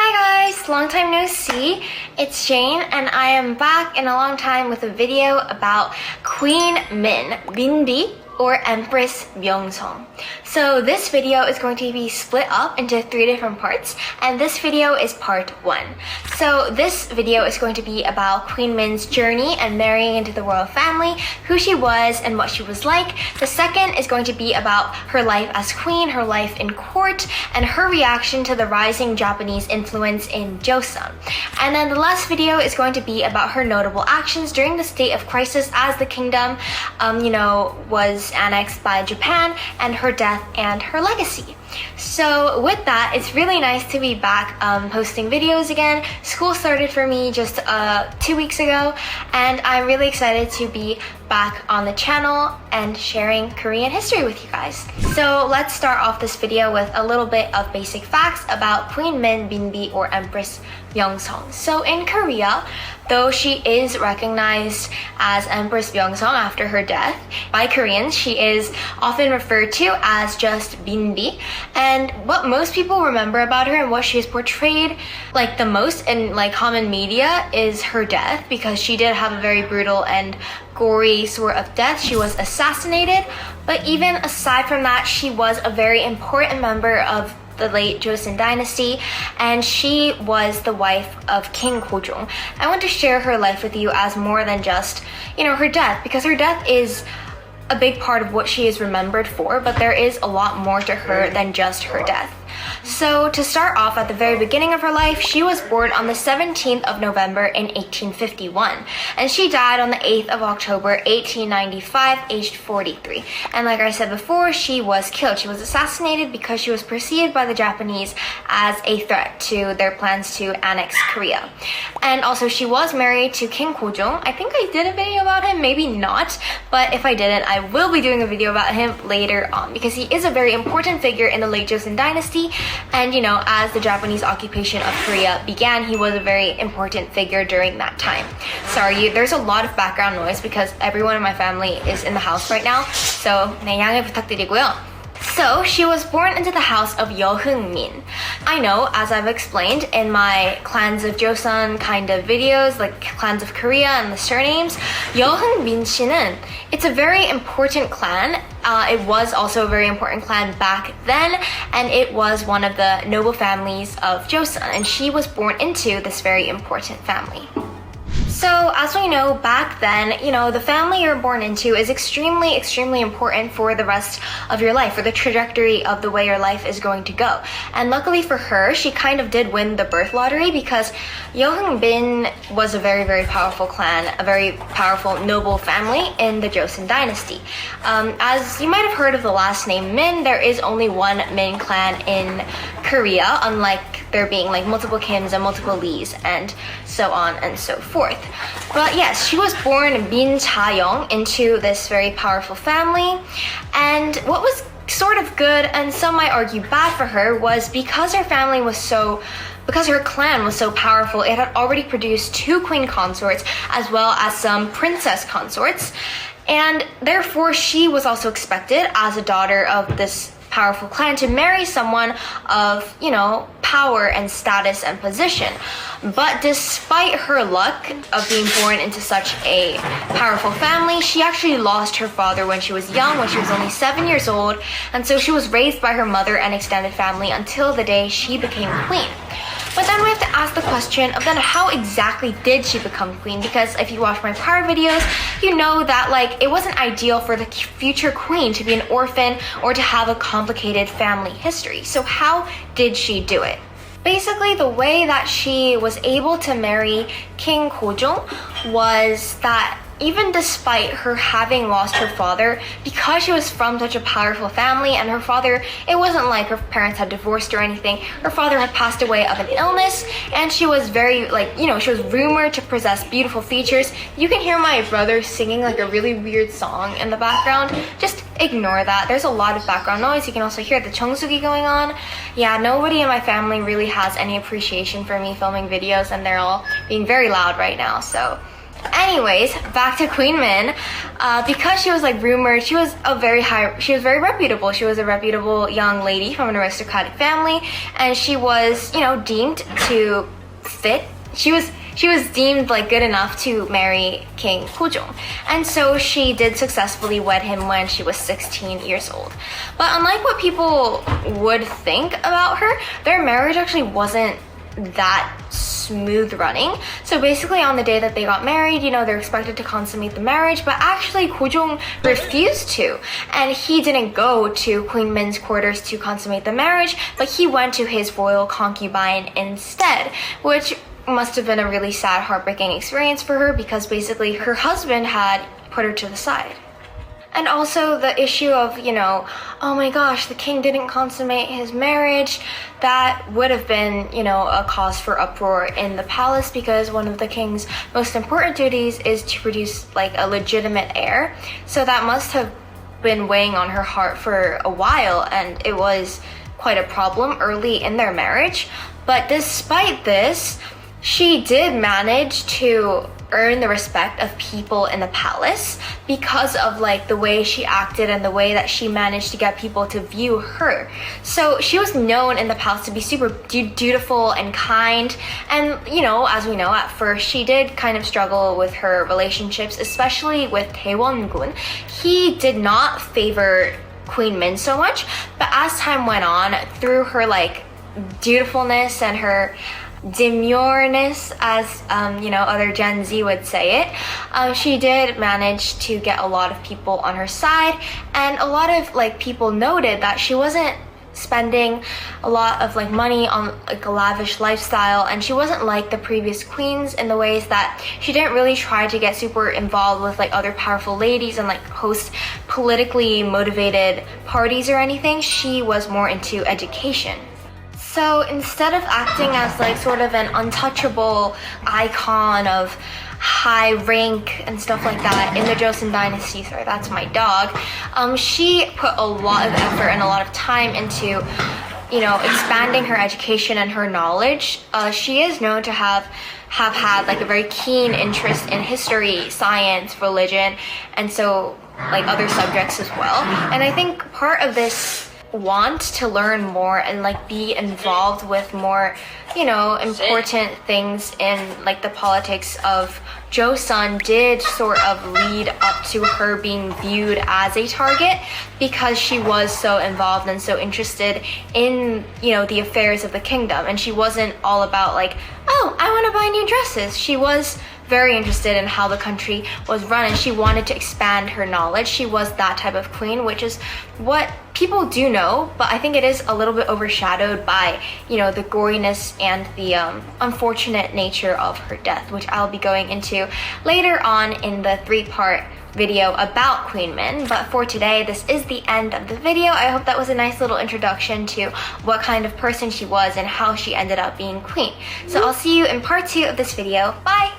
Hi guys, long time no see. It's Jane and I am back in a long time with a video about Queen Min, Minbi, or Empress Myeongseong. So this video is going to be split up into 3 different parts, and this video is part 1. So this video is going to be about Queen Min's journey and marrying into the royal family, who she was and what she was like. The second is going to be about her life as queen, her life in court, and her reaction to the rising Japanese influence in Joseon. And then the last video is going to be about her notable actions during the state of crisis as the kingdom, was annexed by Japan, and her death and her legacy. So with that, it's really nice to be back posting videos again. School started for me just 2 weeks ago, and I'm really excited to be back on the channel and sharing Korean history with you guys. So let's start off this video with a little bit of basic facts about Queen Min, Minbi, or Empress Myeongseong. So in Korea, though she is recognized as Empress Myeongseong after her death, by Koreans she is often referred to as just Minbi. And what most people remember about her and what she is portrayed like the most in like common media is her death, because she did have a very brutal and gory sort of death. She was assassinated, but even aside from that, she was a very important member of the late Joseon dynasty, and she was the wife of King Gojong. I want to share her life with you as more than just, her death, because her death is a big part of what she is remembered for, but there is a lot more to her than just her death. So to start off at the very beginning of her life, she was born on the 17th of November in 1851, and she died on the 8th of October 1895, aged 43. And like I said before, she was killed. She was assassinated because she was perceived by the Japanese as a threat to their plans to annex Korea. And also she was married to King Gojong. I think I did a video about him, maybe not, but if I didn't, I will be doing a video about him later on, because he is a very important figure in the late Joseon dynasty. And as the Japanese occupation of Korea began, he was a very important figure during that time. Sorry, there's a lot of background noise because everyone in my family is in the house right now. So, 네, 양해 부탁드리고요. So, she was born into the house of Min. I know, as I've explained in my Clans of Joseon kind of videos, like Clans of Korea and the surnames, Min 씨는, it's a very important clan. It was also a very important clan back then, and it was one of the noble families of Joseon, and she was born into this very important family. So, as we know, back then, the family you're born into is extremely, extremely important for the rest of your life, for the trajectory of the way your life is going to go. And luckily for her, she kind of did win the birth lottery, because Bin was a very, very powerful clan, a very powerful noble family in the Joseon dynasty. As you might have heard of the last name Min, there is only one Min clan in Korea, unlike there being like multiple Kims and multiple Lees and so on and so forth. But yes, she was born Min Cha-young into this very powerful family, and what was sort of good, and some might argue bad for her, was because her family was because her clan was so powerful, it had already produced 2 queen consorts as well as some princess consorts, and therefore she was also expected as a daughter of this powerful clan to marry someone of, power and status and position. But despite her luck of being born into such a powerful family, she actually lost her father when she was young, when she was only 7 years old, and so she was raised by her mother and extended family until the day she became queen. But then we have to ask the question of then how exactly did she become queen? Because if you watch my prior videos, you know that it wasn't ideal for the future queen to be an orphan or to have a complicated family history. So how did she do it? Basically, the way that she was able to marry King Gojong was that even despite her having lost her father, because she was from such a powerful family, and her father, it wasn't like her parents had divorced or anything, her father had passed away of an illness, and she was very, she was rumored to possess beautiful features. You can hear my brother singing a really weird song in the background. Just ignore that. There's a lot of background noise. You can also hear the Cheongsugi going on. Yeah, nobody in my family really has any appreciation for me filming videos, and they're all being very loud right now, so Anyways, back to Queen Min. Because she was like rumored, she was very reputable. She was a reputable young lady from an aristocratic family, and she was, deemed to fit. She was deemed like good enough to marry King Gojong, and so she did successfully wed him when she was 16 years old. But unlike what people would think about her, their marriage actually wasn't that smooth running. So basically on the day that they got married, they're expected to consummate the marriage, but actually Gojong refused to, and he didn't go to Queen Min's quarters to consummate the marriage, but he went to his royal concubine instead, which must have been a really sad, heartbreaking experience for her, because basically her husband had put her to the side. And also the issue of, oh my gosh, the king didn't consummate his marriage. That would have been, a cause for uproar in the palace, because one of the king's most important duties is to produce like a legitimate heir. So that must have been weighing on her heart for a while, and it was quite a problem early in their marriage. But despite this, she did manage to earn the respect of people in the palace because of like the way she acted and the way that she managed to get people to view her. So she was known in the palace to be super dutiful and kind, and as we know, at first she did kind of struggle with her relationships, especially with Taewon-gun. He did not favor Queen Min so much, but as time went on, through her like dutifulness and her demureness, as other Gen Z would say it, she did manage to get a lot of people on her side, and a lot of like people noted that she wasn't spending a lot of like money on like a lavish lifestyle, and she wasn't like the previous queens in the ways that she didn't really try to get super involved with like other powerful ladies and like host politically motivated parties or anything. She was more into education. So instead of acting as like sort of an untouchable icon of high rank and stuff like that in the Joseon dynasty, sorry, that's my dog, she put a lot of effort and a lot of time into, expanding her education and her knowledge. She is known to have had like a very keen interest in history, science, religion, and so like other subjects as well. And I think part of this want to learn more and like be involved with more important things in like the politics of Joseon did sort of lead up to her being viewed as a target, because she was so involved and so interested in the affairs of the kingdom, and she wasn't all about like, oh, I want to buy new dresses. She was very interested in how the country was run, and she wanted to expand her knowledge. She was that type of queen, which is what people do know, but I think it is a little bit overshadowed by the goriness and the unfortunate nature of her death, which I'll be going into later on in the 3-part video about Queen Min. But for today, this is the end of the video. I hope that was a nice little introduction to what kind of person she was and how she ended up being queen. So I'll see you in part 2 of this video. Bye!